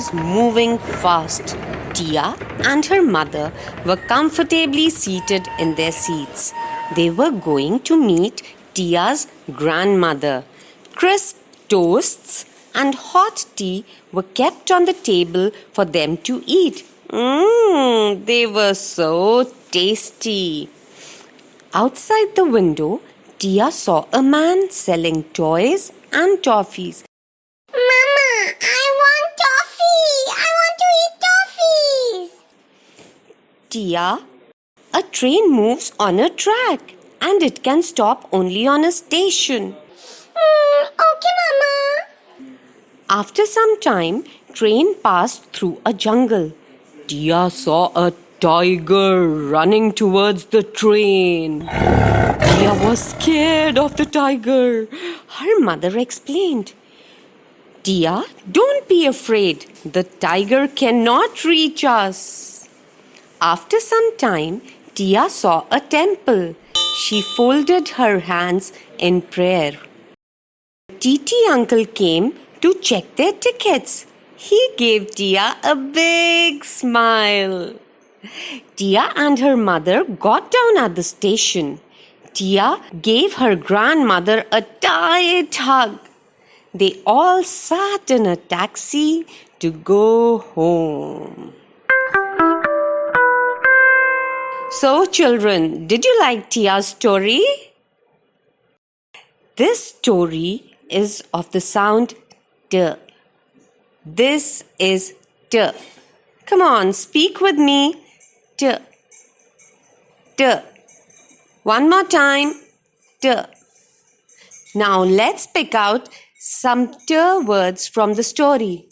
was moving fast. Tia and her mother were comfortably seated in their seats. They were going to meet Tia's grandmother. Crisp toasts and hot tea were kept on the table for them to eat. They were so tasty. Outside the window, Tia saw a man selling toys and toffees. Mama, I want toffee! I want to eat toffees! Tia, a train moves on a track and it can stop only on a station. Okay, Mama. After some time, train passed through a jungle. Tia saw a tiger running towards the train. Tia was scared of the tiger. Her mother explained, Tia, don't be afraid. The tiger cannot reach us. After some time, Tia saw a temple. She folded her hands in prayer. TT uncle came to check their tickets. He gave Tia a big smile. Tia and her mother got down at the station. Tia gave her grandmother a tight hug. They all sat in a taxi to go home. So, children, did you like Tia's story? This story is of the sound T. This is T. Come on, speak with me. T. T. One more time. T. Now let's pick out some T words from the story.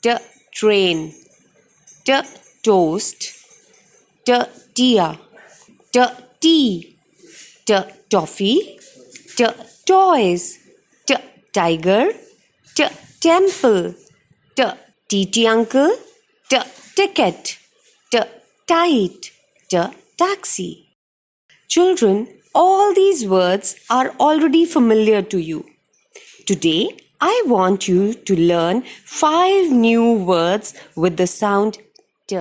T. Train. T. Toast. T. Tia. T. Tea. T. Toffee. T. Toys. T. Tiger. T. Temple. T. TT uncle. T. Ticket. T. Tight. T. Taxi. Children, all these words are already familiar to you. Today, I want you to learn 5 new words with the sound T.